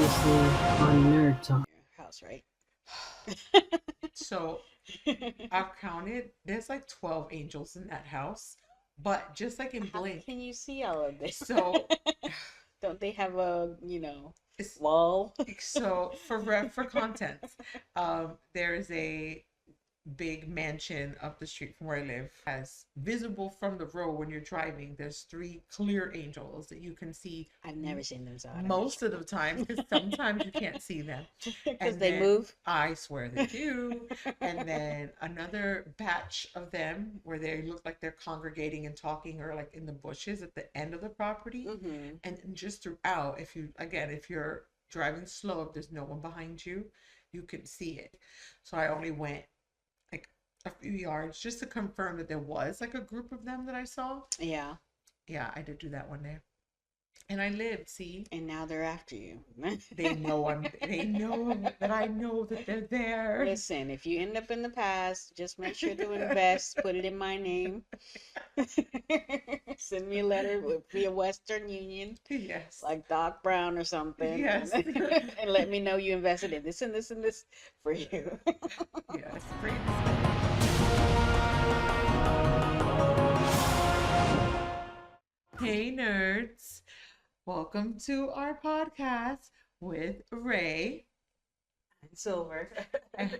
previously on NerdTalk. House, right? So I've counted. There's like 12 angels in that house, but just like in How Blink. can you see all of this? So Don't they have a, it's wall? for content, there is a big mansion up the street from where I live, as visible from the road when you're driving. There's three clear angels that you can see I've never seen them, so I don't most of the time, because sometimes you can't see them. Because And they then move. I swear they do. And then another batch of them where they look like they're congregating and talking, or like in the bushes at the end of the property. Mm-hmm. And just throughout, if you're driving slow, if there's no one behind you, you can see it. So I only went like a few yards just to confirm that there was like a group of them that I saw. Yeah. Yeah, I did do that one day. And I lived, see? And now they're after you. They know that I know that they're there. Listen, if you end up in the past, just make sure to invest, put it in my name. Send me a letter via Western Union, Yes. like Doc Brown or something. Yes. And let me know you invested in this and this and this for you. Yes. Great. Hey nerds. Welcome to our podcast with Ray. And Silver.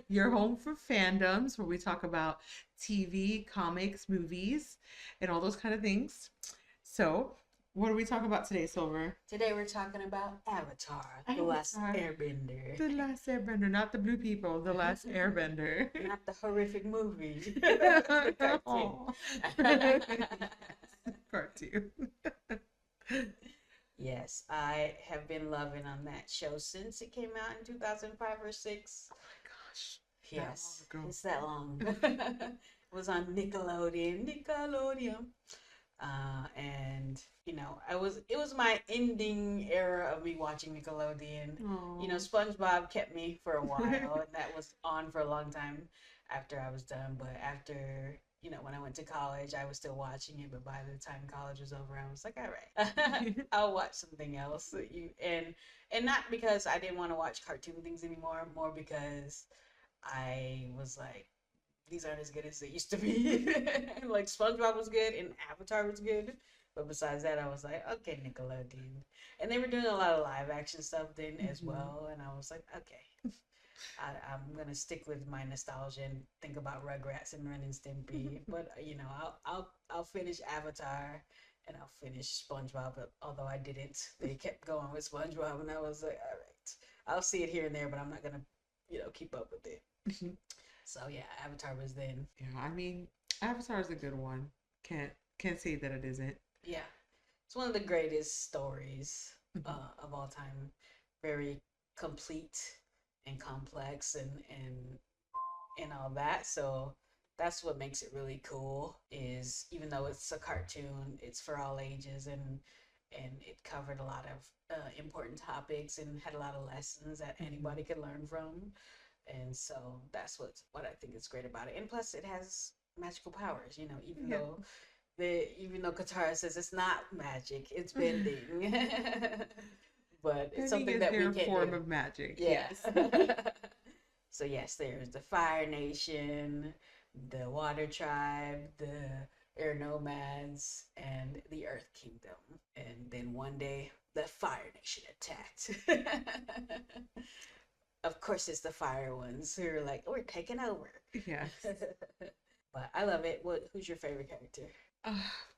Your home for fandoms, where we talk about TV, comics, movies, and all those kind of things. So, what are we talking about today, Silver? Today we're talking about Avatar, The Last Airbender. The Last Airbender, not the blue people, The Last Airbender. Not the horrific movie. Aw. Cartoon. Yes, I have been loving on that show since it came out in 2005 or 6. Oh my gosh. Yes, long ago. it's that long. It was on Nickelodeon. And it was my ending era of me watching Nickelodeon. Aw. SpongeBob kept me for a while, and that was on for a long time after I was done. But after, when I went to college, I was still watching it. But by the time college was over, I was like, all right, I'll watch something else. And not because I didn't want to watch cartoon things anymore, more because I was like, these aren't as good as they used to be. Like SpongeBob was good and Avatar was good, but besides that, I was like, okay, Nickelodeon, and they were doing a lot of live action stuff then as well, and I was like, okay, I'm gonna stick with my nostalgia and think about Rugrats and Ren and Stimpy, but I'll finish Avatar. And I'll finish SpongeBob, but although I didn't, they kept going with SpongeBob, and I was like, all right, I'll see it here and there, but I'm not gonna, keep up with it. So yeah, Avatar was then. Yeah, I mean, Avatar is a good one. Can't say that it isn't. Yeah, it's one of the greatest stories of all time. Very complete and complex and all that. So that's what makes it really cool. Is even though it's a cartoon, it's for all ages, and it covered a lot of important topics and had a lot of lessons that anybody could learn from. And so that's what I think is great about it. And plus, it has magical powers. Even though Katara says it's not magic, it's bending. But it's something that we their can form do. of magic. Yeah. Yes. So yes, there's the Fire Nation, the Water Tribe, the Air Nomads, and the Earth Kingdom. And then one day, the Fire Nation attacked. Of course, it's the fire ones who are like, we're taking over. Yes. But I love it. Who's your favorite character?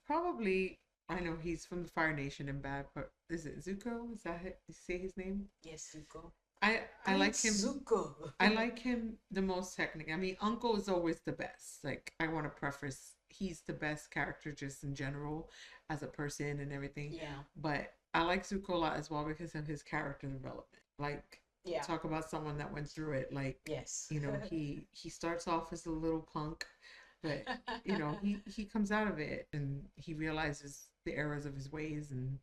Probably. I know he's from the Fire Nation in Bad, but is it Zuko? Is that you say his name? Yes, Zuko. I like him. Zuko. I like him the most technically. I mean, Uncle is always the best. Like, I want to preface, he's the best character just in general as a person and everything. Yeah. But I like Zuko a lot as well because of his character development. Like, talk about someone that went through it. Like, yes, he starts off as a little punk, but he comes out of it and he realizes the errors of his ways and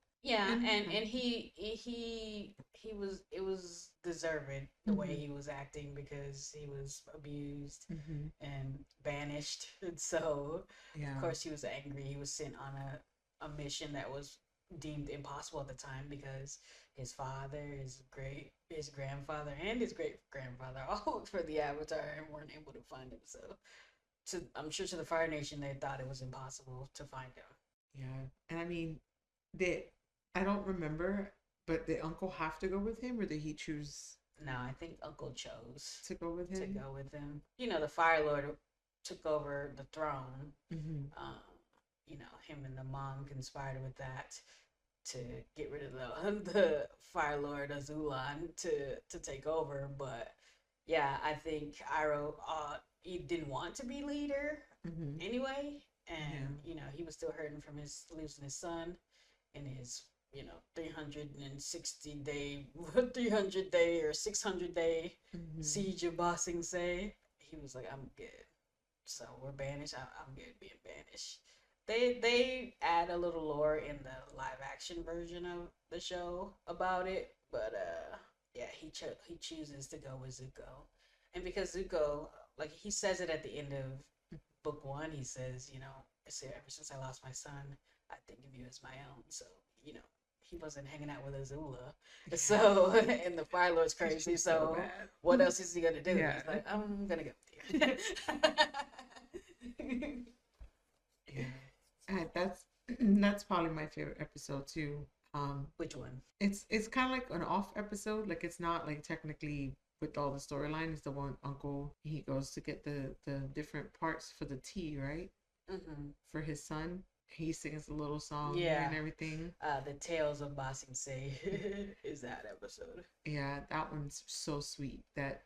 it was deserved the way he was acting because he was abused and banished, and so of course he was angry. He was sent on a mission that was deemed impossible at the time because his father, his grandfather, and his great grandfather all worked for the Avatar and weren't able to find him. So, I'm sure to the Fire Nation, they thought it was impossible to find him. Yeah, and I mean, did I don't remember, but did Uncle have to go with him, or did he choose No, I think Uncle chose to go with to him? go with him. You know, the Fire Lord took over the throne. Mm-hmm. You know, him and the mom conspired with that to get rid of the Fire Lord Azulan to take over. But yeah, I think Iroh he didn't want to be leader Mm-hmm. anyway, and Yeah. you know he was still hurting from his losing his son and his 360-day 300-day or 600-day Mm-hmm. siege of Bossing Say. He was like, I'm good. So we're banished. I'm good being banished. They add a little lore in the live action version of the show about it, but yeah, he chooses to go with Zuko, and because Zuko, like he says it at the end of book one, he says, I say ever since I lost my son, I think of you as my own. So you know he wasn't hanging out with Azula, Yeah. so and the Fire Lord's crazy. She's so So bad. what else is he gonna do? Yeah. He's like, I'm gonna go with you. Yeah. And that's probably my favorite episode too. Which one? It's kind of like an off episode. Like it's not like technically with all the storyline. It's the one Uncle he goes to get the different parts for the tea, right? Mm-hmm. For his son. He sings a little song Yeah. and everything. The Tales of Bossing Say is that episode. Yeah, that one's so sweet. That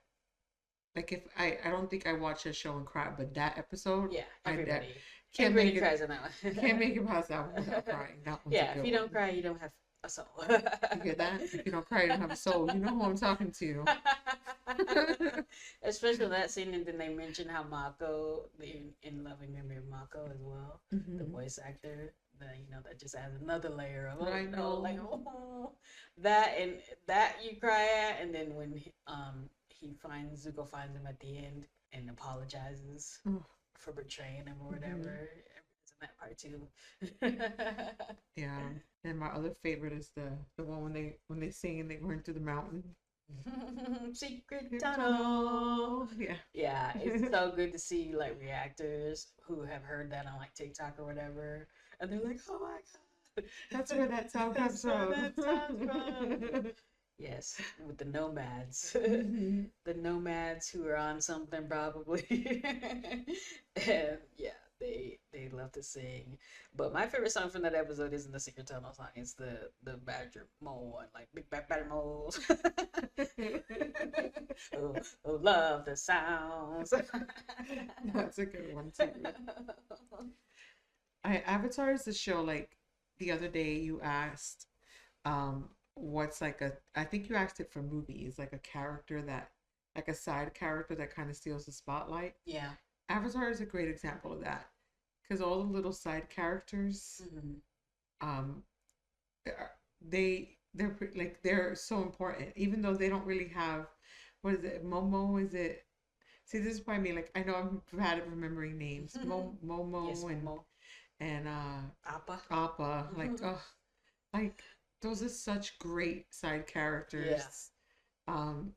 like if I don't think I watched that show and cried, but that episode, Yeah, I everybody. can't Everybody make it cries on that one. can't make it past that one without crying. That one's a Yeah, if good you one. don't cry, you don't have a soul. You hear that? If you don't cry, you don't have a soul. You know who I'm talking to. Especially that scene, and then they mention how Mako, in loving memory of Mako as well, the Mm-hmm. voice actor, that just adds another layer of I know. like that and that you cry at, and then when Zuko finds him at the end and apologizes Oh, for betraying him or mhm. whatever. Everything's in that part too. Yeah. And my other favorite is the one when they sing and they run through the mountain. Secret Your tunnel. Yeah. Yeah, it's so good to see like reactors who have heard that on like TikTok or whatever, and they're like, "Oh my god, That's where that sound comes that's where from. that sounds from." Yes, with the nomads, Hmm. the nomads who are on something probably, and yeah, they love to sing. But my favorite song from that episode isn't the Secret Tunnel song; it's the Badger Mole one, like Big Bad Badger Moles. Oh, oh, love the sounds. That's a good one too. Avatar is the show like the other day you asked what's like a I think you asked it for movies, like a character that like a side character that kind of steals the spotlight. Yeah. Avatar is a great example of that because all the little side characters Mhm. um like they're so important even though they don't really have what is it Momo is it see this is probably me like I know I'm bad at remembering names Momo Yes, Momo. and Appa. Appa like oh like those are such great side Yeah. characters and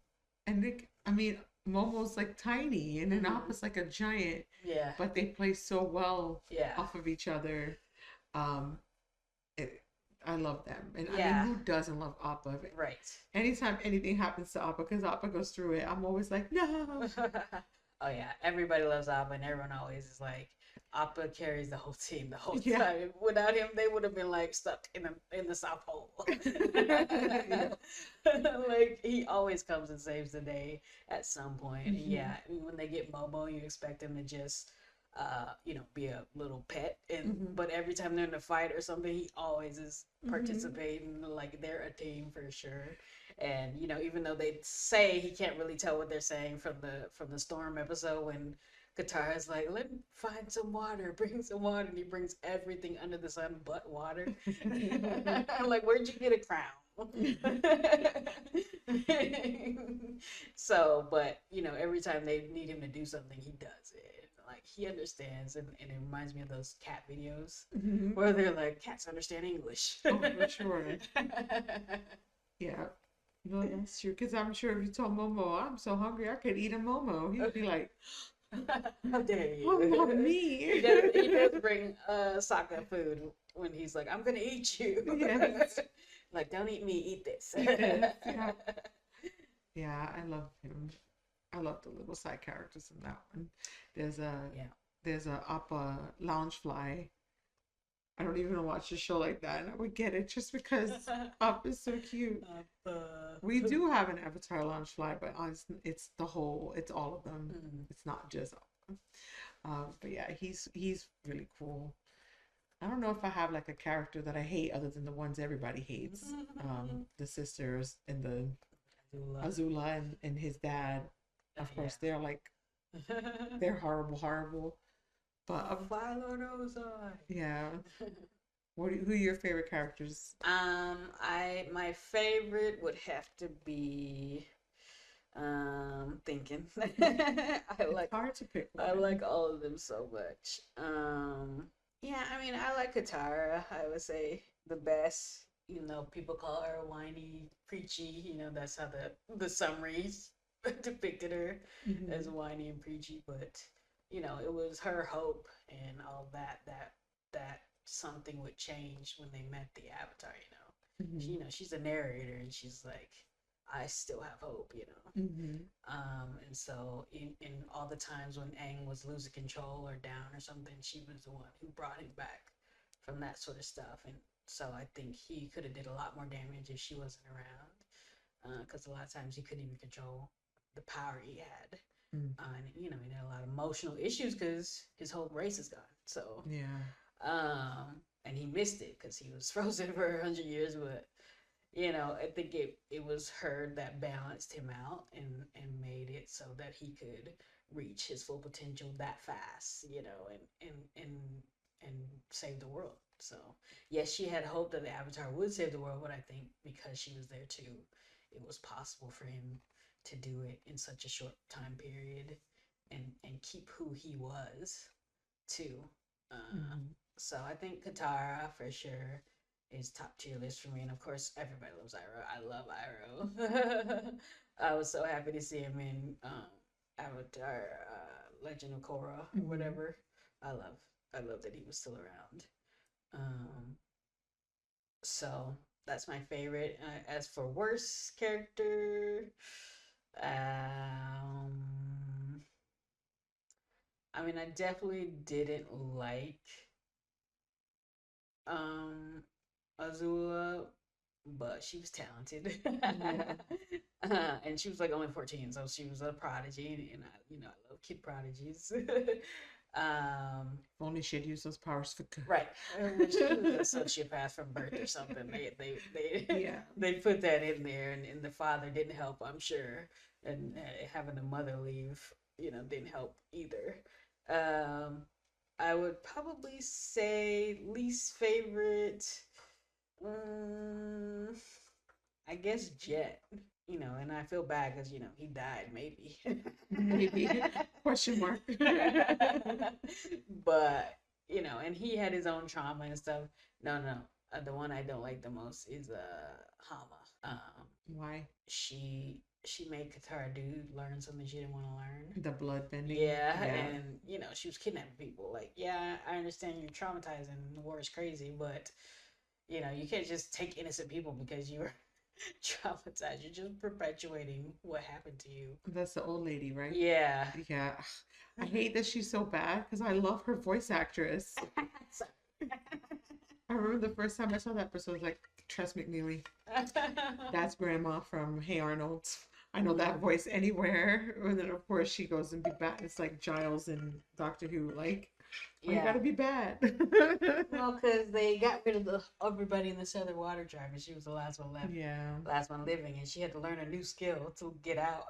I mean Momo's like tiny and then Mhm. Appa's like a giant Yeah. but they play so well Yeah. off of each other um it, I love them. And I mean, Yeah. who doesn't love Appa? Right. Anytime anything happens to Appa, because Appa goes through it, I'm always like, no. Oh yeah, everybody loves Appa, and everyone always is like, Appa carries the whole team the whole Yeah. time. Without him, they would have been like stuck in the South Pole. Yeah. Like he always comes and saves the day at some point. And Mhm. yeah, when they get Momo, you expect him to just be a little pet, Mhm. but every time they're in a fight or something, he always is Mhm. participating. Like they're a team for sure. And even though they say he can't really tell what they're saying from the storm episode when Katara is like, let me find some water, bring some water, and he brings everything under the sun but water. I'm like, where'd you get a crown? So, but every time they need him to do something, he does it. Like he understands, and it reminds me of those cat videos Mhm. where they're like, cats understand English. Oh, for sure. Yeah. No, that's true. Because I'm sure if you told Momo, I'm so hungry, I could eat a Momo, he'd be like, How dare oh, not you? me. He does bring Sokka food when he's like, I'm gonna eat you. Yes. Like, don't eat me, eat this. Eat this. Yeah. Yeah, I love him. I love the little side characters in that one. There's a Yeah. there's a Appa Loungefly. I don't even watch a show like that, and I would get it just because Up is so cute. We do have an Avatar Loungefly, but it's the whole, it's all of them. Mm. It's not just Appa. But yeah, he's really cool. I don't know if I have like a character that I hate other than the ones everybody hates. The sisters and the Azula and his dad. Of course, they're like they're horrible, horrible. But Philo knows I. yeah, who are your favorite characters? My favorite would have to be thinking. It's hard to pick I one. like all of them so much. Yeah, I mean I like Katara, I would say the best. You know, people call her whiny, preachy, you know, that's how the summaries depicted her as Mhm. whiny and preachy, but you know, it was her hope and all that something would change when they met the Avatar, you know. Mhm. She's a narrator and she's like, I still have hope, you know. Mhm. And so in all the times when Aang was losing control or down or something, she was the one who brought him back from that sort of stuff. And so I think he could have did a lot more damage if she wasn't around, because a lot of times he couldn't even control the power he had. Mm. And you know, he had a lot of emotional issues because his whole race is gone. So Yeah. and he missed it because he was frozen for 100 years. But you know, I think it was her that balanced him out and made it so that he could reach his full potential that fast, you know, and save the world. So yes, she had hope that the Avatar would save the world, but I think because she was there too, it was possible for him to do it in such a short time period and keep who he was too. Uh, Mhm. so I think Katara for sure is top tier list for me, and of course everybody loves Iroh. I love Iroh. I was so happy to see him in Avatar, Legend of Korra or Mhm. whatever. I love I love that he was still around. Um, so that's my favorite. As for worst character, um, I mean, I definitely didn't like um Azula, but she was talented. Yeah. And she was like only 14, so she was a prodigy, and I love kid prodigies. um, If only she'd use those powers for right. When she was a good. sociopath from birth or something, they Yeah. they put that in there, and the father didn't help, I'm sure, and having the mother leave, didn't help either. Um, I would probably say least favorite. Um, I guess Jet. And I feel bad because he died maybe. Maybe. Question mark. But and he had his own trauma and stuff. No, no. The one I don't like the most is Hama. Why? She made Katara dude learn something she didn't want to learn. The blood bending. Yeah, Yeah. and she was kidnapping people. Like, yeah, I understand you're traumatized and the war is crazy, but you can't just take innocent people because you were traumatized. You're just perpetuating what happened to you. That's the old lady, right? Yeah. Yeah. I hate that she's so bad because I love her voice actress. I remember the first time I saw that person, I was like, Tress McNeely. That's Grandma from Hey Arnold. I know that voice anywhere. And then, of course, she goes and be bad. It's like Giles and Doctor Who. Like, why you Yeah. gotta be bad? Well, because they got rid of everybody in the Southern Water Tribe, and she was the last one left, Yeah. last one living, and she had to learn a new skill to get out.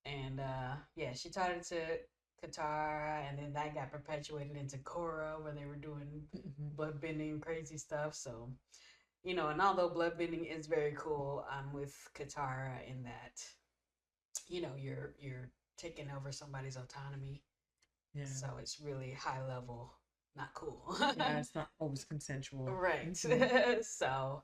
And yeah, she taught it to Katara, and then that got perpetuated into Korra, where they were doing Mhm. bloodbending, crazy stuff. So, and although bloodbending is very cool, I'm with Katara in that, you're taking over somebody's autonomy Yeah. So it's really high level, not cool. Yeah, it's not always consensual. Right. Mhm. So,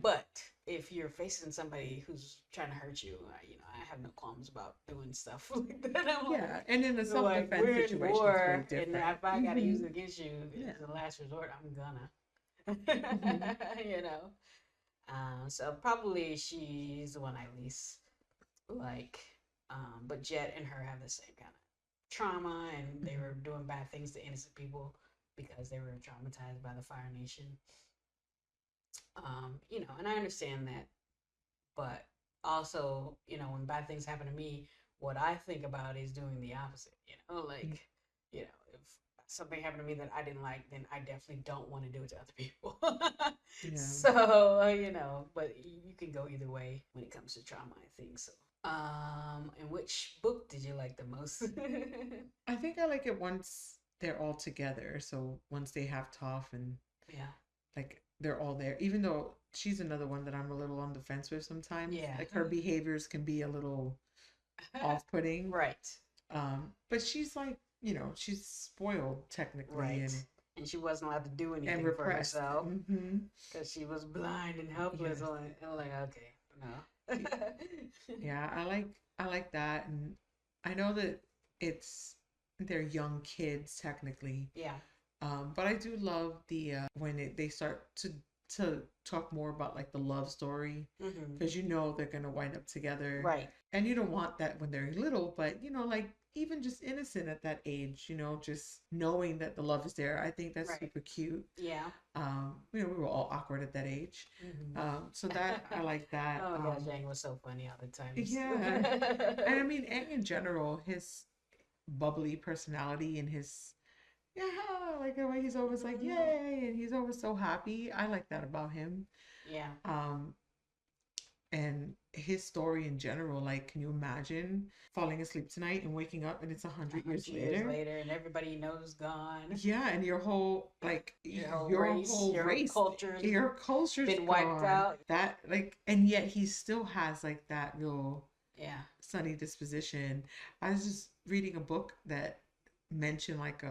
but if you're facing somebody who's trying to hurt you, I have no qualms about doing stuff like that. I'm Yeah, and in a like, self-defense we're in situation, it's very war, and different. if I gotta use it against you Yeah. as a last resort, I'm gonna. hmm you know. So probably she's the one I least like. But Jet and her have the same kind of trauma, and they were doing bad things to innocent people because they were traumatized by the Fire Nation. And I understand that, but also, when bad things happen to me, what I think about is doing the opposite. Like, if something happened to me that I didn't like, then I definitely don't want to do it to other people. Yeah. So, but you can go either way when it comes to trauma, I think so. And which book did you like the most? I think I like it once they're all together. So once they have Toph and Yeah. like they're all there, even though she's another one that I'm a little on the fence with sometimes. Yeah. Like her behaviors can be a little off-putting. Right. But she's like, she's spoiled technically Right. And she wasn't allowed to do and anything for repressed. herself Mm-hmm. because she was blind and helpless. Yes. I'm like, okay, no. Yeah, I like that, and I know that it's they're young kids technically. Yeah. But I do love the when they start to talk more about like the love story hmm because they're gonna wind up together, Right. and you don't want that when they're little, but like even just innocent at that age, just knowing that the love is there. I think that's Right. super cute. Yeah. We were all awkward at that age, hmm so that I like that. Oh my gosh, Aang was so funny all the times. Yeah, and I mean, Aang in general, his bubbly personality and his yeah, like the way he's always like Mhm. yay, and he's always so happy. I like that about him. Yeah. Um, and his story in general, like, can you imagine falling asleep tonight and waking up and it's 100 years 100 years later? later, and everybody you know is gone. Yeah, and your whole Your whole race, culture's your culture's been wiped gone. out. That like, and yet he still has like that real Yeah. sunny disposition. I was just reading a book that mentioned like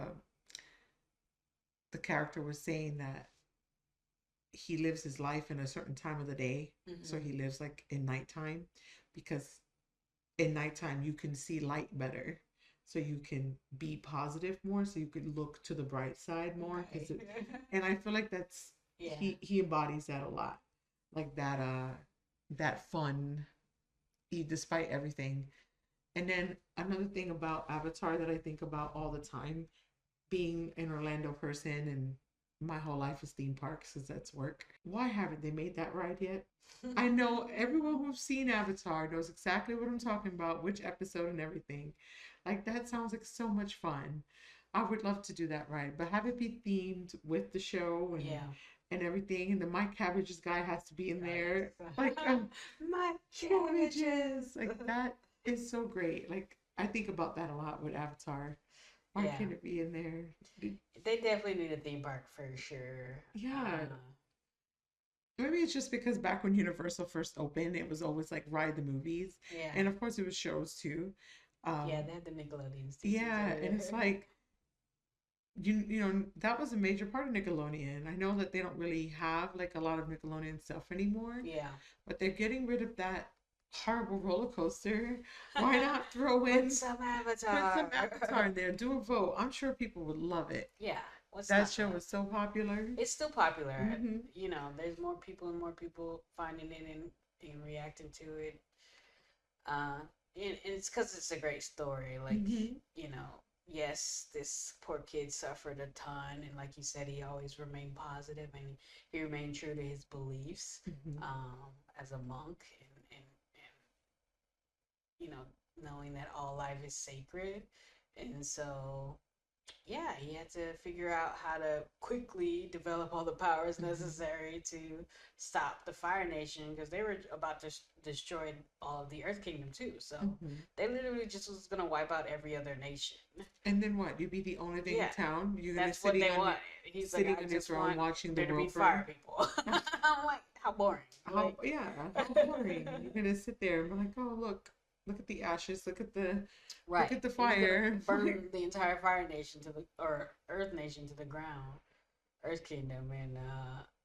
the character was saying that he lives his life in a certain time of the day. So he hmm lives like in nighttime because in nighttime you can see light better. So you can be positive more. So you could look to the bright side more. Right. And I feel like that's Yeah. he embodies that a lot. Like that fun, despite everything. And then another thing about Avatar that I think about all the time, being an Orlando person and my whole life is theme parks because that's work. Why haven't they made that ride yet? I know everyone who's seen Avatar knows exactly what I'm talking about, which episode and everything. Like that sounds like so much fun. I would love to do that ride, but have it be themed with the show Yeah. and everything. And the Mike Cabbage's guy has to be in there. Like My cabbages. Like that is so great. Like I think about that a lot with Avatar. Why Yeah. can't it be in there? They definitely need a theme park for sure. Yeah. Maybe it's just because back when Universal first opened, it was always like ride the movies. Yeah. And of course it was shows too. Yeah, they had the Nickelodeons too. Yeah, and it's like that was a major part of Nickelodeon. I know that they don't really have like a lot of Nickelodeon stuff anymore, Yeah. but they're getting rid of that horrible roller coaster. Why not throw in Put some put Avatar. some Avatar in there? Do a vote. I'm sure people would love it. Yeah. What's That not show to was so popular. It's still popular. hmm There's more people and more people finding it and reacting to it. Uh, and it's because it's a great story. Like, hmm yes, this poor kid suffered a ton, and like you said, he always remained positive and he remained true to his beliefs hmm as a monk, and knowing that all life is sacred, and so yeah, he had to figure out how to quickly develop all the powers hmm necessary to stop the Fire Nation because they were about to destroy all of the Earth Kingdom too. So hmm they literally just was gonna wipe out every other nation. And then what? You be the only thing in Yeah, town. You're gonna that's what they wanted. He's like, sitting I on your just throne want watching the there to be world fire burn. people. I'm like, how boring. How Like, yeah, how boring. You're gonna sit there and be like, oh look, look at the ashes, look Right. at the He's gonna fire. burn the entire Fire Nation to the or Earth Nation to the ground, Earth Kingdom, and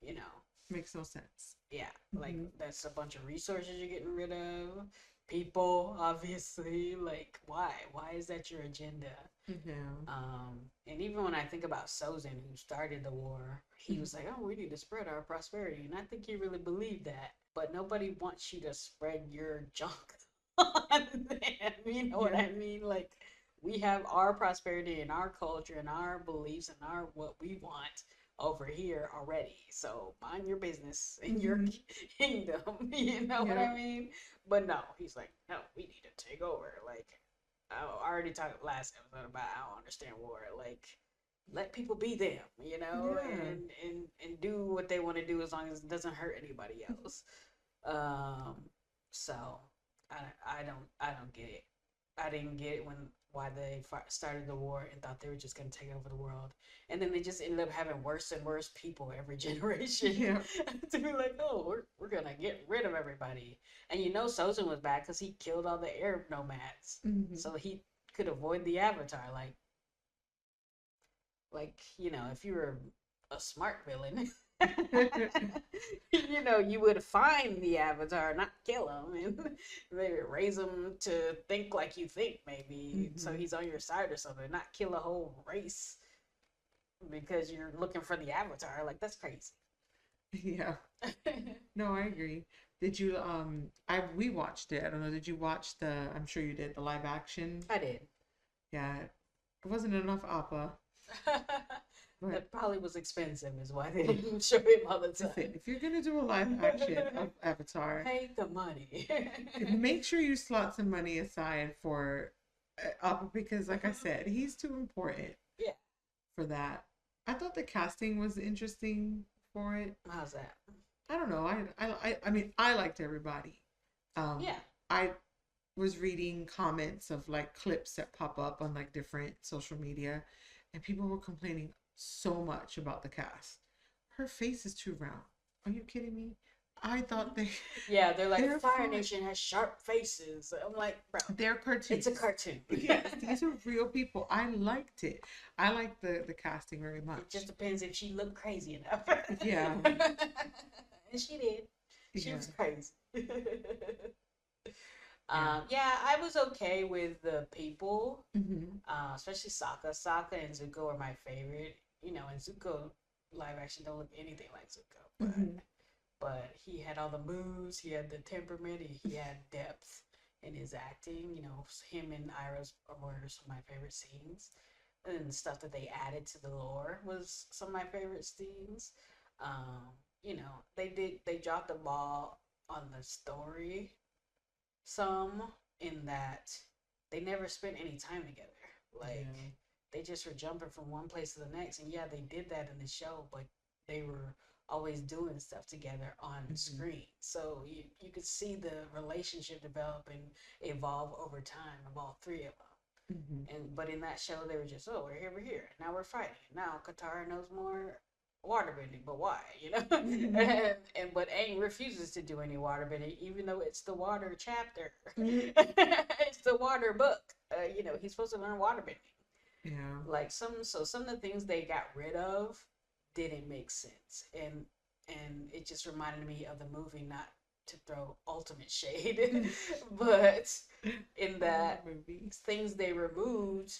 you know, Makes no sense. yeah, like Hmm. that's a bunch of resources you're getting rid of. People, obviously, like why? Why is that your agenda? Yeah. And even when I think about Sozin, who started the war, he was like, "Oh, we need to spread our prosperity," and I think he really believed that. But nobody wants you to spread your junk on them. You know what Yeah. I mean? Like, we have our prosperity and our culture and our beliefs and our what we want over here already. So mind your business in your Hmm. kingdom. You know what Yeah. I mean? But no, he's like, no, we need to take over. Like, I already talked last episode about I don't understand war. Like, let people be them, you know, Yeah. and do what they want to do as long as it doesn't hurt anybody else. Um, so I don't get it. I didn't get it when why they started the war and thought they were just gonna take over the world, and then they just ended up having worse and worse people every generation Yeah. to be like, oh, we're gonna get rid of everybody, and you know Sojin was bad because he killed all the Arab nomads, Hmm. so he could avoid the Avatar. Like you know, if you were a smart villain, you know, you would find the Avatar, not kill him, and maybe raise him to think like you think, maybe so Hmm. he's on your side or something. Not kill a whole race because you're looking for the Avatar. Like that's crazy. Yeah. No, I agree. Did you I we watched it. I don't know, did you watch I'm sure you did, the live action? I did. Yeah. It wasn't enough Appa, but That probably was expensive, is why they didn't show him all the listen, time. if you're gonna do a live action of Avatar, Pay the money. make sure you slot some money aside for Appa, because like I said, he's too important Yeah. for that. I thought the casting was interesting for it. How's that? I don't know. I mean, I liked everybody. Yeah. I was reading comments of like clips that pop up on like different social media, and people were complaining so much about the cast. Her face is too round. Are you kidding me? I thought Yeah, they're like they're Fire fine. Nation has sharp faces. I'm like, bro, They're it's a cartoons. cartoon. Yes, these are real people. I liked it. I liked the casting very It just much. depends if she looked crazy enough. Yeah, And she did. She yeah, was crazy. yeah. Yeah, I was okay with the people, Hmm. especially Sokka. Sokka and Zuko are my favorite. You know, and Zuko live action don't look anything like Zuko, Hmm. but he had all the moves, he had the temperament, and he had depth in his acting. You know, him and Iroh's were some of my favorite scenes, and the stuff that they added to the lore was some of my favorite scenes. Um, you know, they dropped the ball on the story some in that they never spent any time together. Like Yeah. they just were jumping from one place to the next, and yeah, they did that in the show, but they were always doing stuff together on Hmm. screen. So you could see the relationship develop and evolve over time of all three of them. Hmm. And but in that show, they were just, oh, we're here, now we're fighting. Now Katara knows more waterbending, but why? You know, Hmm. and but Aang refuses to do any waterbending, even though it's the water chapter. Hmm. It's the water book. You know, he's supposed to learn waterbending. Yeah. Like some of the things they got rid of didn't make sense, and it just reminded me of the movie, not to throw ultimate shade, but in I love that that movie. things they removed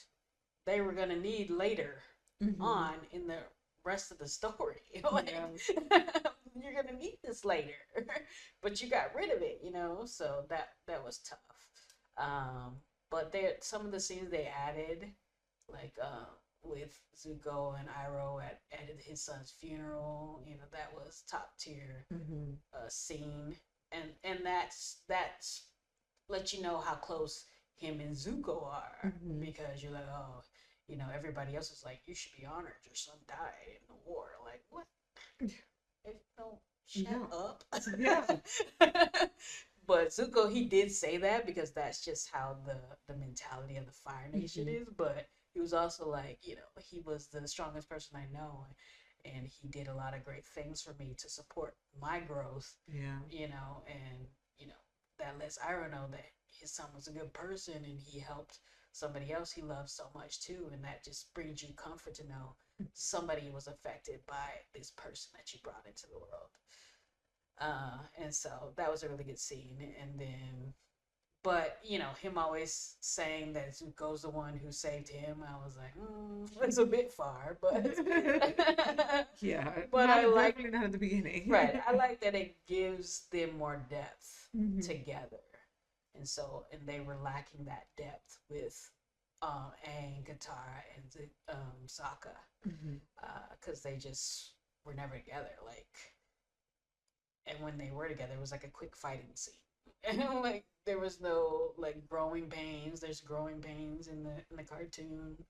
they were gonna need later Hmm. on in the rest of the story. Yeah. Like you're gonna need this later, but you got rid of it, you know. So that was tough. Um, but there some of the scenes they added, like with Zuko and Iroh at his son's funeral, you know, that was top tier Hmm. scene, and that's let you know how close him and Zuko are Hmm. because you're like, oh, you know, everybody else is like, you should be honored. Your son died in the war. Like, what? If don't shut No. up. Yeah. But Zuko, he did say that because that's just how the mentality of the Fire Nation Hmm. is. But he was also like, you know, he was the strongest person I know, and he did a lot of great things for me to support my growth. Yeah. You know, and you know that lets Iroh know that his son was a good person and he helped somebody else he loved so much too, and that just brings you comfort to know somebody was affected by this person that you brought into the world. And so that was a really good scene. And then, but him always saying that Zuko's the one who saved him, I was like, it's a bit far, but Yeah, but I like definitely not at the beginning. right. I like that it gives them more depth Mhm. together, and they were lacking that depth with Aang, Katara, and Sokka, Mhm. because they just were never together. Like, and when they were together, it was like a quick fighting scene. And like there was no like growing pains. There's growing pains in the cartoon,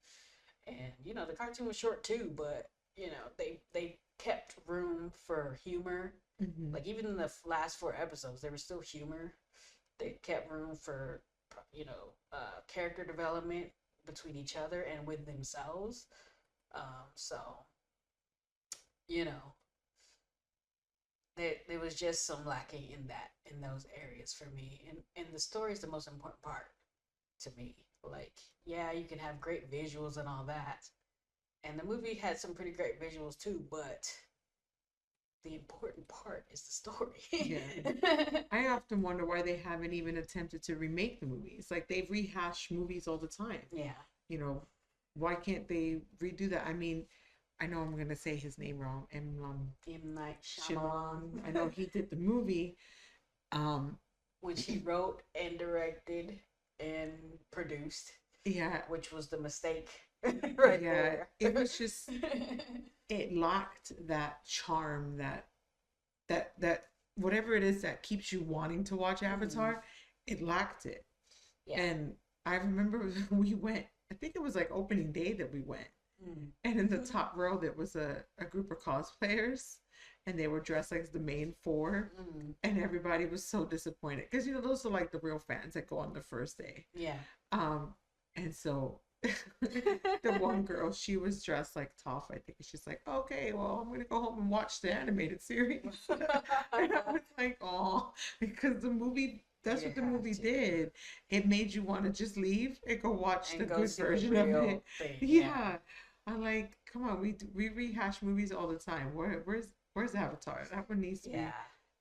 and the cartoon was short too, but they kept room for humor. Mhm. Like even in the last four episodes, there was still humor. They kept room for character development between each other and with themselves. So you know there was just some lacking in those areas for me, and the story is the most important part to me. Like, yeah, you can have great visuals and all that, and the movie had some pretty great visuals too, but the important part is the story. Yeah. I often wonder why they haven't even attempted to remake the movies. Like they've rehashed movies all the time. Yeah. You know, why can't they redo that? I mean, I know I'm gonna say his name wrong. M. Night Shyamalan. Shyamalan. I know he did the movie. Um, Which he wrote and directed and produced, yeah, which was the mistake right yeah. there. It was just it lacked that charm, that whatever it is that keeps you wanting to watch Mhm. Avatar. It lacked it. Yeah. And I remember we went. I think it was like opening day that we went. Mm. And in the top row, there was a group of cosplayers, and they were dressed like the main four. Mm. And everybody was so disappointed because those are like the real fans that go on the first day. Yeah. Um, and so the one girl, she was dressed like Toph, I think. She's like, okay, well, I'm gonna go home and watch the animated series. And I was like, oh, because the movie. That's You what the have movie to. did. It made you want to just leave and go watch the And go good see the version of it. real thing. Yeah. Yeah, I'm like, come on, we rehash movies all the time. Where's Avatar? That one needs to Yeah. be,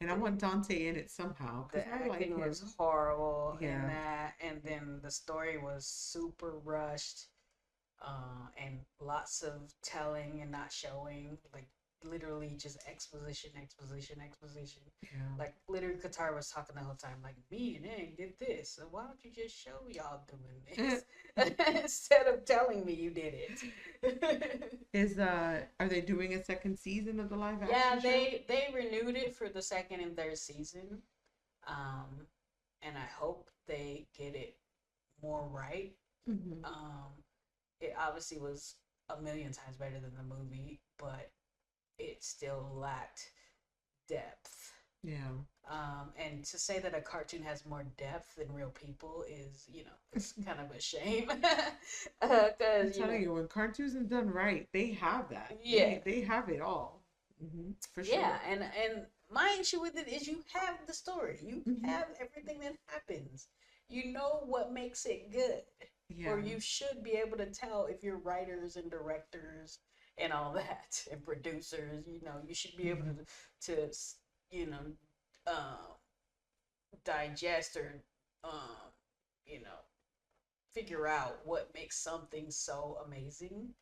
and I The, want Dante in it somehow the because I like acting him. was horrible in Yeah, that, and then the story was super rushed, and lots of telling and not showing, like literally just exposition, exposition, exposition. yeah. Like literally, Qatar was talking the whole time, like me and Aang did this. So why don't you just show y'all doing this instead of telling me you did it? Are they doing a second season of the live Yeah, action show? they renewed it for the second and third season, um, and I hope they get it more right. Hmm. Um, it obviously was a million times better than the movie, but it still lacked depth. Yeah. And to say that a cartoon has more depth than real people is, it's kind of a shame. I'm Because, telling you, when cartoons are done right, they have that. yeah, They have it all. For yeah, sure. and my issue with it is you have the story, you Hmm. have everything that happens, you know what makes it good, or Yeah. you should be able to tell if you're writers and directors and all that and producers. You should be able Hmm. to you know uh, digest or um, you know figure out what makes something so amazing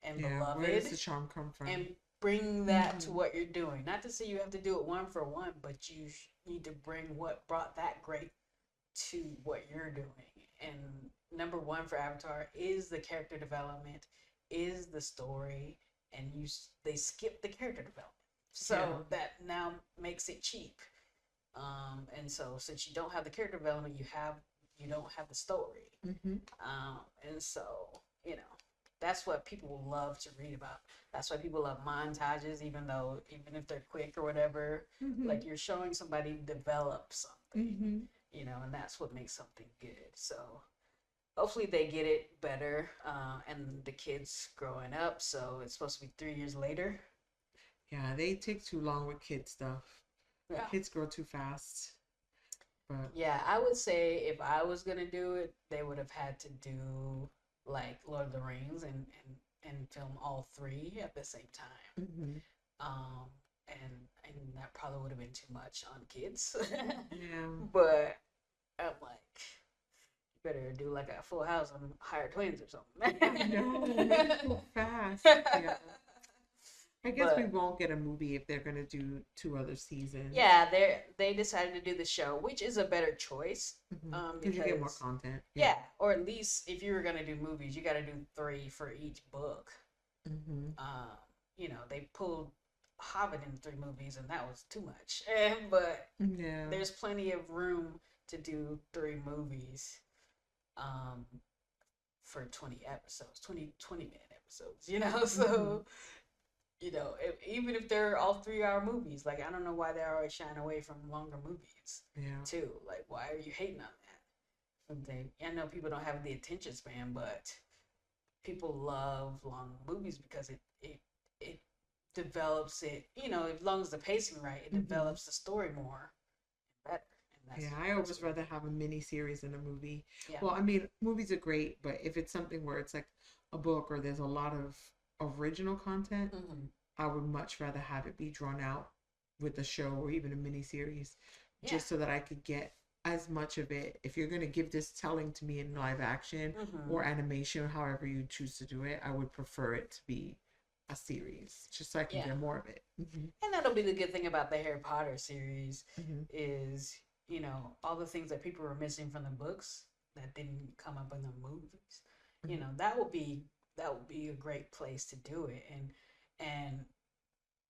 and Yeah. Where does beloved the charm come and from? bring that to Hmm. what you're doing. Not to say you have to do it one for one, but you need to bring what brought that great to what you're doing. And number one for Avatar is the character development, is the story, and they skip the character development, Yeah. so that now makes it cheap. And so since you don't have the character development, you don't have the story. Hmm. And so you know that's what people love to read about. That's why people love montages, even if they're quick or whatever. Hmm. Like you're showing somebody develop something, Hmm. and that's what makes something good. So hopefully they get it better, and the kids growing up. So it's supposed to be 3 years later. Yeah, they take too long with kid stuff. Yeah. Kids grow too fast. But Yeah, I would say if I was gonna do it, they would have had to do like Lord of the Rings and film all three at the same time. mhm. Um, and that probably would have been too much on kids. Yeah, But I'm like, you better do like a Full House and hire twins or I know it's something. so fast. Yeah, I guess we But won't get a movie if they're gonna do two other seasons. yeah, they decided to do the show, which is a better choice. Because you get more Because content. Yeah. yeah, or at least if you were gonna do movies, you got to do three for each book. Hmm. Um, they pulled Hobbit in three movies, and that was too much. But Yeah. there's plenty of room to do three movies um, for 20 episodes, 20-minute episodes, Hmm. So, even if they're all 3 hour movies, like, I don't know why they're always shying away from longer movies, Yeah. too. Like, why are you hating on that? I know people don't have the attention span, but people love long movies because it develops it. As long as the pacing right, it Hmm. develops the story more better. And Yeah, I that's always what, rather have a mini series than a movie. yeah. Well, I mean, movies are great, but if it's something where it's like a book or there's a lot of original content, Hmm. I would much rather have it be drawn out with a show or even a mini series, Yeah. just so that I could get as much of it. If you're going to give this telling to me in live action or Hmm. animation, however you choose to do it, I would prefer it to be a series, just so I can Yeah. get more of it. Hmm. And that'll be the good thing about the Harry Potter series Hmm. is, all the things that people were missing from the books that didn't come up in the movies. Hmm. That would be a great place to do it. And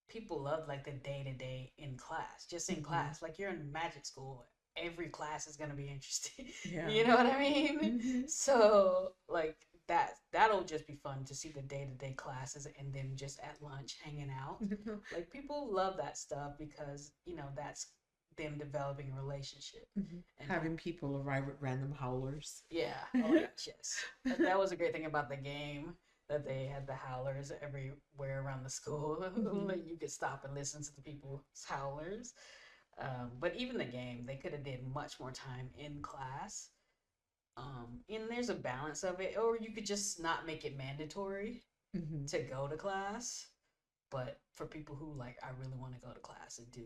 people love like the day to day in class, just in Hmm. class. Like you're in magic school, every class is gonna be interesting. Yeah. You know what I mean? Hmm. So like that'll just be fun to see the day to day classes and then just at lunch hanging out. Like people love that stuff because that's them developing a relationship. And Having people arrive with random howlers. yeah, oh my gosh, yes. That was a great thing about the game that they had the howlers everywhere around the school. Hmm. Like you could stop and listen to the people's howlers. But even the game, they could have did much more time in class. And there's a balance of it, or you could just not make it mandatory Hmm. to go to class. But for people who like, I really want to go to class and do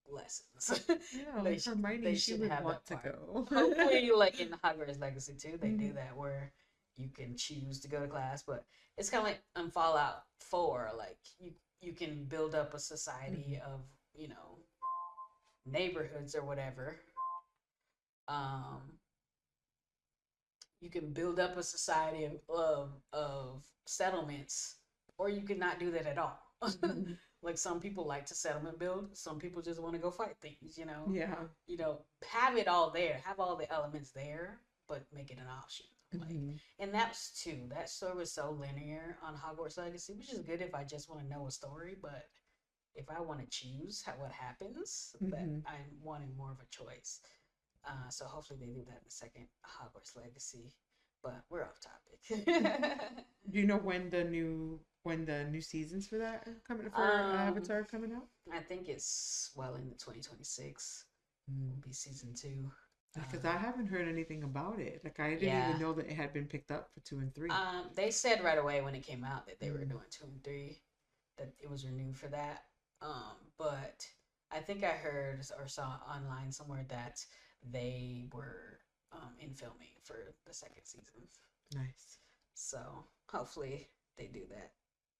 lessons, Yeah, they like sh- Hermione, they she should would have want that to part. go. Hopefully, like in Hogwarts Legacy too, they do Hmm. that where you can choose to go to class. But it's kind of like in Fallout 4, like you can build up a Hmm. society of neighborhoods or whatever. Um, you can build up a society of settlements, or you could not do that at all. Hmm. Like some people like to settlement build, some people just want to go fight things. Yeah. Have it all there, have all the elements there, but make it an option. Like, Hmm. and that's too. That story was so linear on Hogwarts Legacy, which is good if I just want to know a story, but if I want to choose what happens, that Hmm. I'm wanting more of a choice. So hopefully they do that in the second Hogwarts Legacy. But we're off topic. Do you know when the new seasons for that are coming for um, Avatar are coming out? I think it's well into 2026. Will Mm. be season two. Because I Um, haven't heard anything about it. Like I didn't yeah. even know that it had been picked up for two and three. They said right away when it came out that they were Mm. doing two and three, that it was renewed for that. But I think I heard or saw online somewhere that they were in filming for the second season. Nice. So hopefully they do that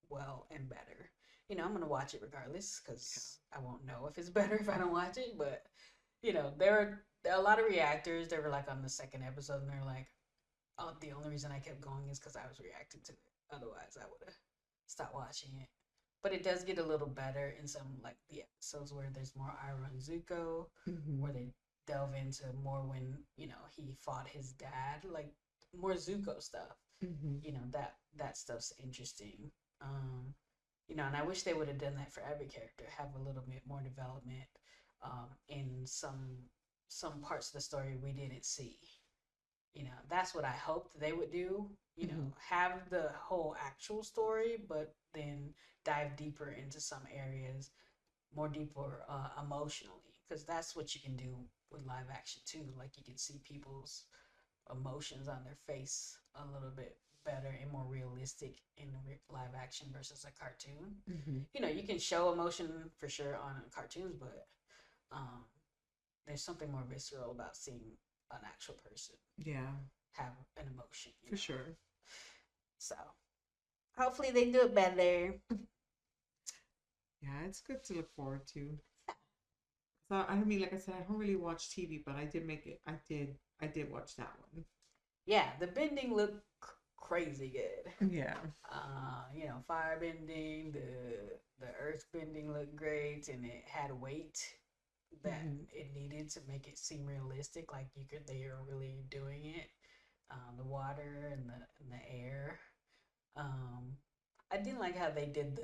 well and better. I'm gonna watch it regardless Yeah. because I won't know if it's better if I don't watch it. But there are a lot of reactors. They were like on the second episode, and they're like, "Oh, the only reason I kept going is because I was reacting to it. Otherwise, I would have stopped watching it." But it does get a little better in some like the episodes where there's more Iroh and Zuko, Hmm. where they delve into more when he fought his dad, like more Zuko stuff. Hmm. That stuff's interesting. Um, and I wish they would have done that for every character, have a little bit more development in some parts of the story we didn't see. That's what I hoped they would do. Hmm. Have the whole actual story, but then dive deeper into some areas, more deeper emotionally, because that's what you can do with live action too. Like you can see people's emotions on their face a little bit better and more realistic in live action versus a cartoon. You know, you can show emotion for sure on cartoons, but um, there's something more visceral about seeing an actual person Yeah, have an emotion. for sure. So hopefully they do it better. Yeah, it's good to look forward to. So I mean, like I said, I don't really watch TV, but I did make it. I did watch that one. Yeah, the bending looked crazy good. Yeah. You know, fire bending, the earth bending looked great, and it had weight that it needed to make it seem realistic, like they are really doing it. The water and the air. Um, I didn't like how they did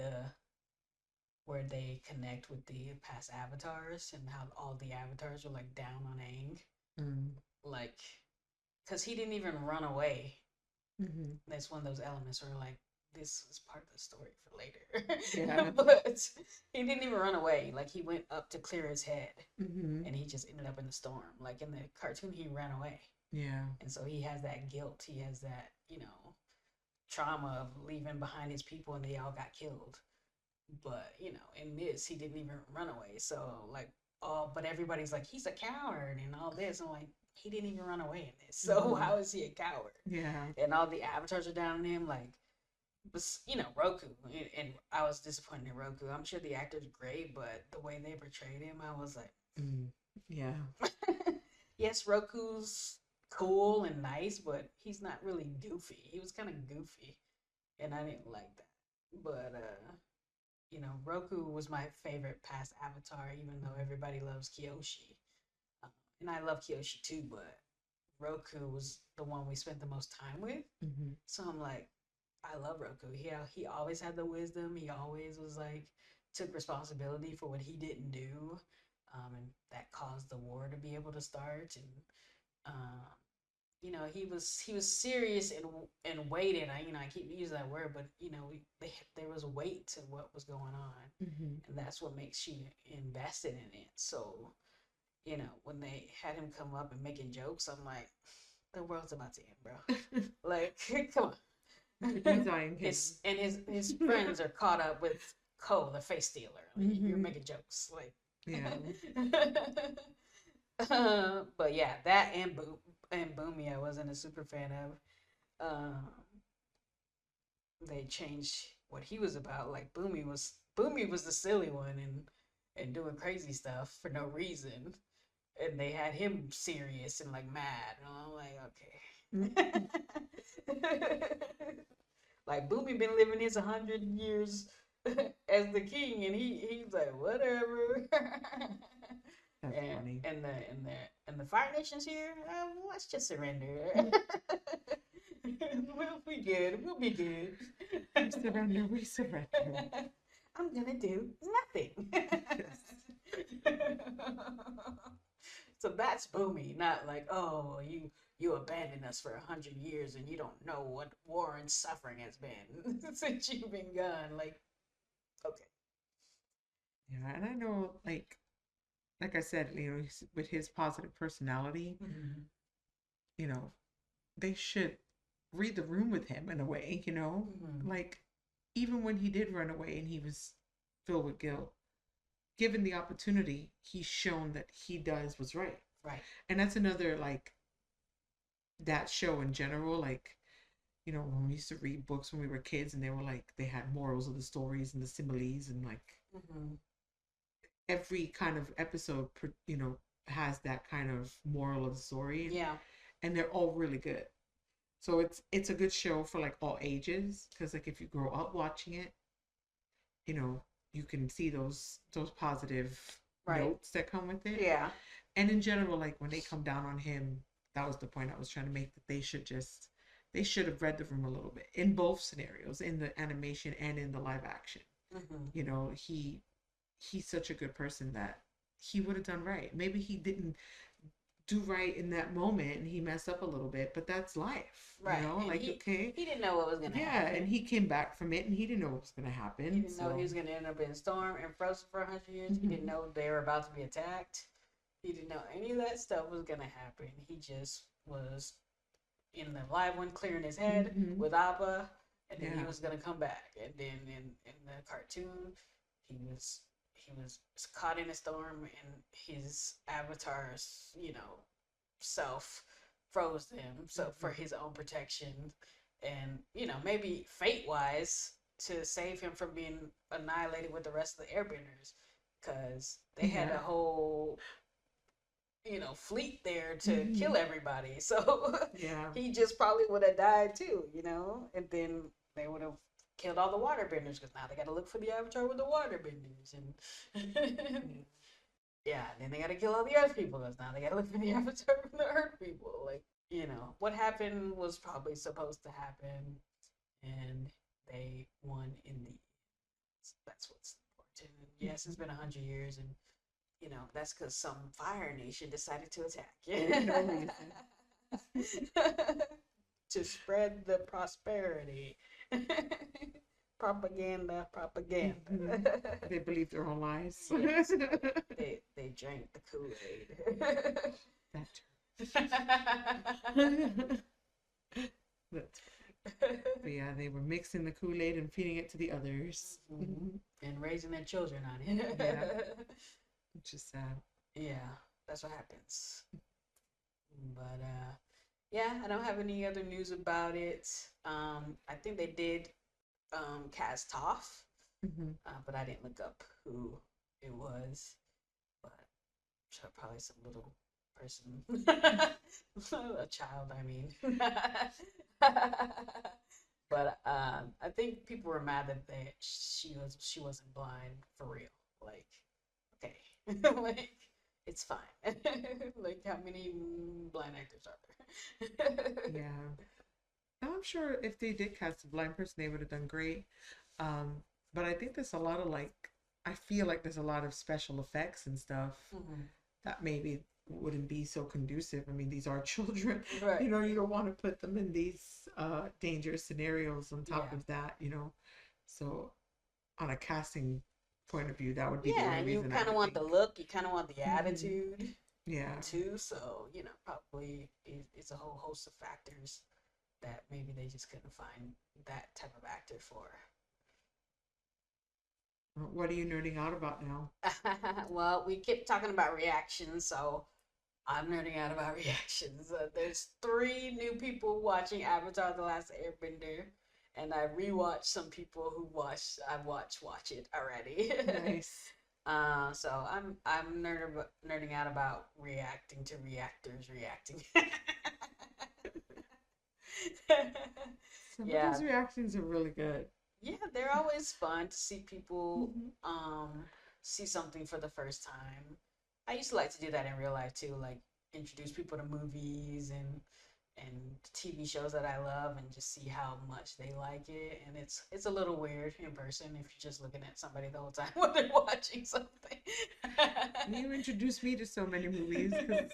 where they connect with the past avatars and how all the avatars are like down on Aang, Mm. like because he didn't even run away. Mm-hmm. That's one of those elements where like this is part of the story for later. Yeah. But he didn't even run away. Like he went up to clear his head, Mm-hmm. and he just ended up in the storm. Like in the cartoon, he ran away, Yeah. and so he has that guilt. He has that trauma of leaving behind his people, and they all got killed. But in this, he didn't even run away. So like, but everybody's like, he's a coward and all this. I'm like, he didn't even run away in this. So how is he a coward? Yeah. And all the avatars are down on him. Like, but Roku, and I was disappointed in Roku. I'm sure the actor's great, but the way they portrayed him, I was like, Yeah. yes, Roku's cool and nice, but he's not really goofy. He was kind of goofy, and I didn't like that. But Roku was my favorite past Avatar, even though everybody loves Kyoshi. And I love Kyoshi too, but Roku was the one we spent the most time with. Mm-hmm. So I'm like, I love Roku. He always had the wisdom. He always was like, took responsibility for what he didn't do. And that caused the war to be able to start. And, he was serious and weighted. I keep using that word, but there was weight to what was going on, and that's what makes you invested in it. So, when they had him come up and making jokes, I'm like, the world's about to end, bro. Like, come on. His friends are caught up with Ko, the face stealer. Like, you're making jokes, like. Yeah. But yeah, that and Boomy, I wasn't a super fan of. They changed what he was about. Like Boomy was the silly one and doing crazy stuff for no reason, and they had him serious and like mad. And I'm like, okay. Like Boomy been living his 100 years as the king, and he's like whatever. That's funny. And the Fire Nation's here. Let's just surrender. We'll be good. We'll be good. We surrender. We surrender. I'm gonna do nothing. So that's Boomy, not like, oh, you abandoned us for 100 years and you don't know what war and suffering has been since you've been gone. Like, okay. Yeah, and I know, like I said, with his positive personality, they should read the room with him in a way, like even when he did run away and he was filled with guilt, given the opportunity, he's shown that he does what's right. Right. And that's another, like, that show in general, like, when we used to read books when we were kids and they were like, they had morals of the stories and the similes and like every kind of episode, has that kind of moral of the story. Yeah. And they're all really good. So it's a good show for like all ages, because like if you grow up watching it, you can see those positive notes that come with it. Yeah. And in general, like when they come down on him, that was the point I was trying to make, that they should have read the room a little bit in both scenarios, in the animation and in the live action. He's such a good person that he would have done right. Maybe he didn't do right in that moment and he messed up a little bit, but that's life, right? Okay, he didn't know what was gonna happen. And he came back from it and he didn't know what was gonna happen. He didn't know he was gonna end up in a storm and frozen for 100 years. He didn't know they were about to be attacked. He didn't know any of that stuff was gonna happen. He just was in the live one clearing his head Hmm. with Appa, and then he Yeah. was gonna come back. And then in the cartoon, he was caught in a storm, and his avatar's self froze him so for Hmm. his own protection, and maybe fate wise to save him from being annihilated with the rest of the airbenders, because they had a Yeah. whole fleet there to kill Hmm. everybody. So Yeah. he just probably would have died too. And then they would have killed all the waterbenders because now they got to look for the avatar with the waterbenders. And Yeah. yeah, then they got to kill all the earth people because now they got to look for the avatar from the earth people. Like, what happened was probably supposed to happen, and they won in the. That's what's important. And yes, it's been 100 years, and that's because some Fire Nation decided to attack. For no reason. To spread the prosperity. Propaganda, Hmm. propaganda. They believe their own lies. Yes, they drank the Kool-Aid. That. That's But yeah, they were mixing the Kool-Aid and feeding it to the others. Mhm. And raising their children on it. Yeah, which is sad. Yeah, that's what happens. But yeah, I don't have any other news about it. I think they did cast Toph, Hmm. but I didn't look up who it was. But sure, probably some little person, a child. I mean, but I think people were mad that she wasn't blind for real. Like, okay, like it's fine. Like, how many blind actors are there? Yeah. I'm sure if they did cast a blind person, they would have done great. But I think there's a lot of I feel like there's a lot of special effects and stuff Mhm. that maybe wouldn't be so conducive. I mean, these are children. Right. You don't want to put them in these dangerous scenarios on top Yeah. of that. So on a casting point of view, that would be the Yeah, only and you reason I kind of would want the think. look, you kind of want the Hmm. attitude Yeah. too. So, probably it's a whole host of factors that maybe they just couldn't find that type of actor for. What are you nerding out about now? Well, we kept talking about reactions, so I'm nerding out about reactions. There's three new people watching Avatar: The Last Airbender, and I rewatched some people who watch it already. Nice. So I'm nerding out about reacting to reactors reacting. Some of Yeah, those reactions are really good. yeah, they're always fun to see people Hmm. see something for the first time. I used to like to do that in real life too, like introduce people to movies and TV shows that I love and just see how much they like it. And it's a little weird in person if you're just looking at somebody the whole time while they're watching something. You introduced me to so many movies because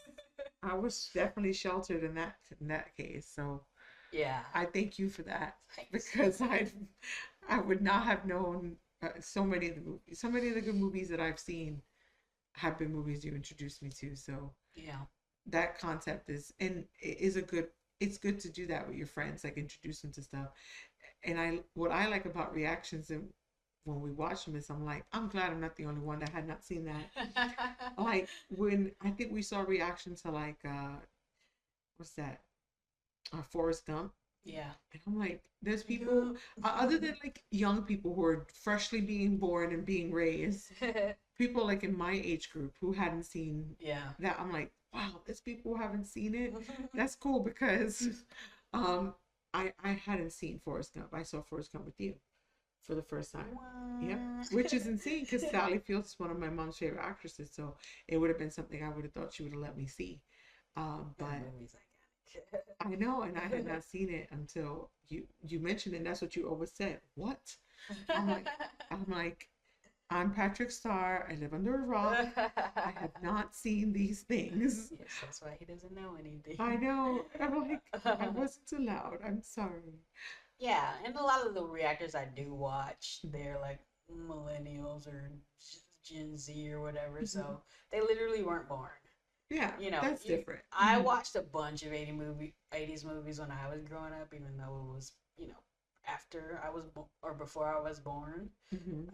I was definitely sheltered in that case. So Yeah, I thank you for that thanks. because I would not have known so many of the movies. So many of the good movies that I've seen have been movies you introduced me to. So Yeah. that concept is a good. It's good to do that with your friends, like introduce them to stuff. And what I like about reactions and when we watch them is I'm glad I'm not the only one that had not seen that. Like when I think we saw a reaction to what's that? Forrest Gump. Yeah. And I'm like, there's people Yup. other than like young people who are freshly being born and being raised, people like in my age group who hadn't seen Yeah. that. I'm like, wow, there's people who haven't seen it. That's cool because um I hadn't seen Forrest Gump. I saw Forrest Gump with you for the first time. Yep. Which is insane because Sally Fields is one of my mom's favorite actresses, so it would have been something I would have thought she would have let me see. That But movie's iconic. I know, and I had not seen it until you mentioned it. And that's what you always said. What? I'm like, I'm like, I'm Patrick Starr. I live under a rock. I have not seen these things. Yes, that's why he doesn't know anything. I know. I'm like, I wasn't allowed. I'm sorry. Yeah, and a lot of the reactors I do watch, they're like millennials or Gen Z or whatever, Mhm. so they literally weren't born. Yeah, You know, that's different. I watched a bunch of 80s movies when I was growing up, even though it was, after I was or before I was born. Mm-hmm.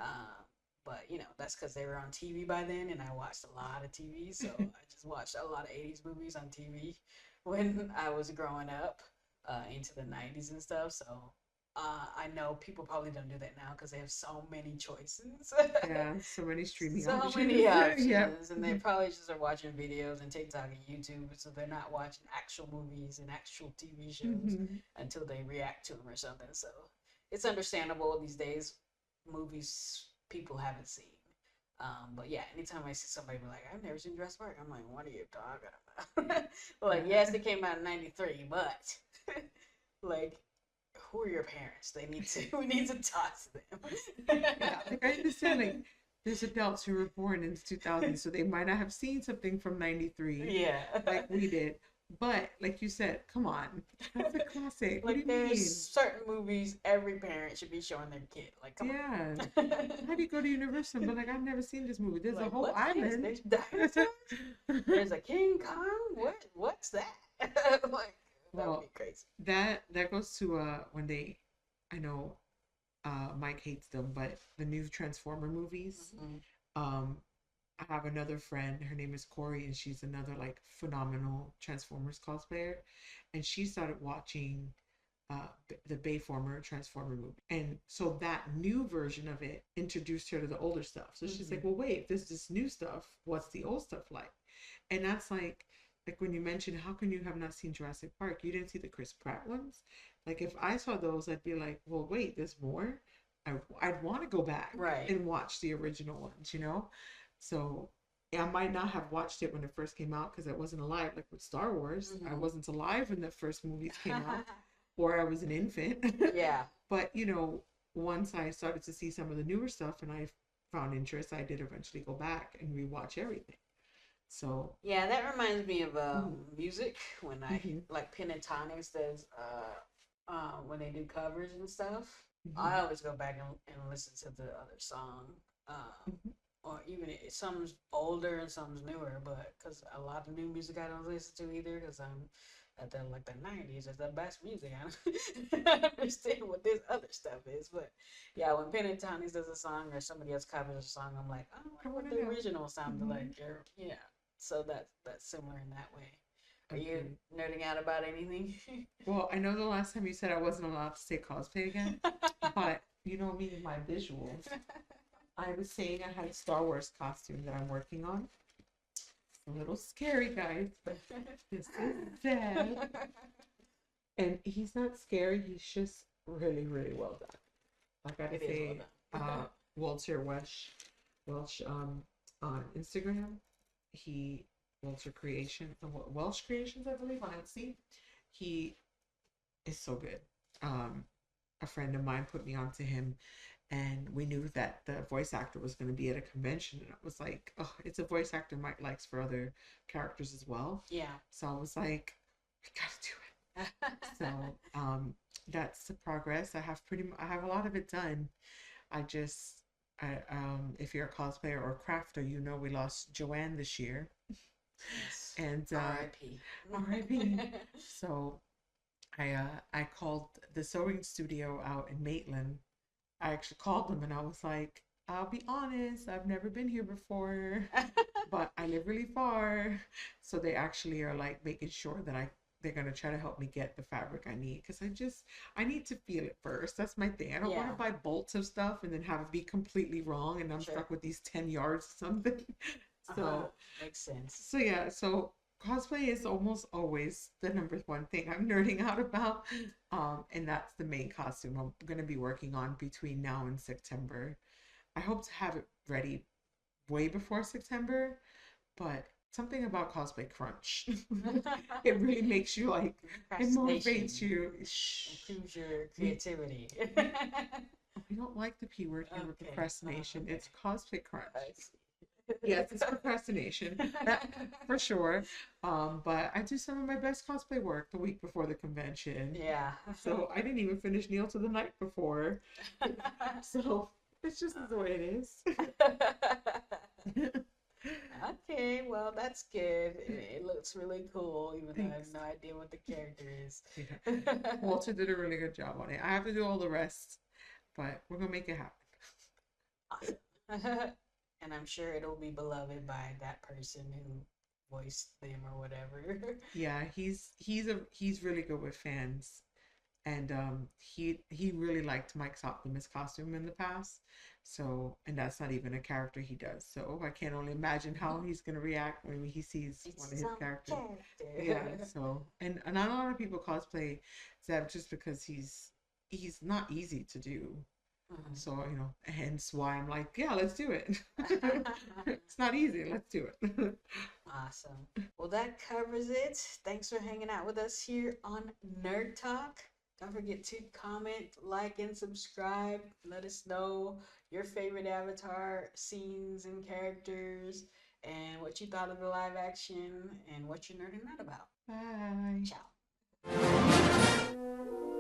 But that's because they were on TV by then, and I watched a lot of TV. So I just watched a lot of 80s movies on TV when I was growing up into the 90s and stuff. So I know people probably don't do that now because they have so many choices. Yeah, so many streaming So options. many Yep. options, and they probably just are watching videos and TikTok and YouTube, so they're not watching actual movies and actual TV shows Mm-hmm. until they react to them or something. So it's understandable these days, movies people haven't seen. But yeah, anytime I see somebody be like, I've never seen Jurassic Park, I'm like, what are you talking about? Like, yes, it came out in '93, but like, who are your parents? We need to talk to them. Yeah, like I understand, like there's adults who were born in the 2000s, so they might not have seen something from '93 Yeah. like we did. But like you said, come on, that's a classic. What do Like you there's mean? certain movies every parent should be showing their kid. Like, come Yeah. on. How do you go to Universal and be like, I've never seen this movie? There's a Like, whole what's this? island. There's dinosaurs? There's a King Kong? What's that? Like, that would Well, be crazy. that goes to when they, I know Mike hates them, but the new Transformer movies. Mm-hmm. Um, I have another friend. Her name is Corey, and she's another like phenomenal Transformers cosplayer. And she started watching the Bayformer Transformer movie, and so that new version of it introduced her to the older stuff. So she's like, "Well, wait, if there's this new stuff, what's the old stuff like?" And that's like when you mentioned, how can you have not seen Jurassic Park? You didn't see the Chris Pratt ones. Like if I saw those, I'd be like, "Well, wait, there's more." I'd want to go back Right. and watch the original ones, you know? So yeah, I might not have watched it when it first came out because I wasn't alive, like with Star Wars. I wasn't alive when the first movies came out, or I was an infant. Yeah. But, once I started to see some of the newer stuff and I found interest, I did eventually go back and rewatch everything. So, Yeah, that reminds me of mhm, music when I mhm, like Pentatonics does when they do covers and stuff. I mhm, always go back and listen to the other song. Um, mhm. or even some's older and some's newer, but because a lot of new music I don't listen to either because I'm at the 90s is the best music. I don't understand what this other stuff is, but yeah, when Pentatonics does a song or somebody else covers a song, I'm like, oh, I I wonder want what to the know. original sounded Mhm. like. Or yeah, so that's similar in that way. Are you Agreed. nerding out about anything? Well, I know the last time you said I wasn't allowed to say cosplay again, but you know me and my visuals. I was saying I had a Star Wars costume that I'm working on. It's a little scary, guys, but this is Zed. And he's not scary, he's just really, really well done. I gotta It is well say, done. Walter Welsh on Instagram, he Walter Creation, Welsh Creations, I believe, on Etsy. He is so good. A friend of mine put me onto him, and we knew that the voice actor was going to be at a convention, and I was like, oh, it's a voice actor Mike likes for other characters as well. Yeah. So I was like, we gotta do it. So that's the progress. I have a lot of it done. I just if you're a cosplayer or a crafter, we lost Joanne this year. Yes. And R.I.P. R.I.P. So I called the sewing studio out in Maitland. I actually called them and I was like, I'll be honest, I've never been here before, but I live really far. So they actually are like making sure that they're gonna try to help me get the fabric I need because I need to feel it first. That's my thing. I don't want Yeah. to buy bolts of stuff and then have it be completely wrong and I'm Sure. stuck with these 10 yards or something. So Makes sense. so yeah, so cosplay is almost always the number one thing I'm nerding out about. And that's the main costume I'm gonna be working on between now and September. I hope to have it ready way before September, but something about cosplay crunch. It really makes you like it motivates Procrastination you. improves your We creativity. we don't like the P word here with Okay. procrastination. Okay. It's cosplay crunch. I see. Yes, it's procrastination. That for sure. But I do some of my best cosplay work the week before the convention. Yeah. So I didn't even finish Neil to the night before. So it's just the way it is. Okay, Okay, well, that's good. It looks really cool, even though I have Thanks. no idea what the character is. Yeah. Walter did a really good job on it. I have to do all the rest, but we're gonna make it happen. Awesome. And I'm sure it'll be beloved by that person who voiced them or whatever. Yeah, he's really good with fans, and he really liked Mike's Optimus costume in the past. So, and that's not even a character he does. So I can only imagine how he's gonna react when he sees It's one of his some characters. Yeah. character. So, and not a lot of people cosplay Zeb just because he's not easy to do. Mhm. So, hence why I'm like, yeah, let's do it. It's not easy. Let's do it. Awesome. Well, that covers it. Thanks for hanging out with us here on Nerd Talk. Don't forget to comment, like, and subscribe. Let us know your favorite Avatar scenes and characters, and what you thought of the live action, and what you're nerding out about. Bye. Ciao.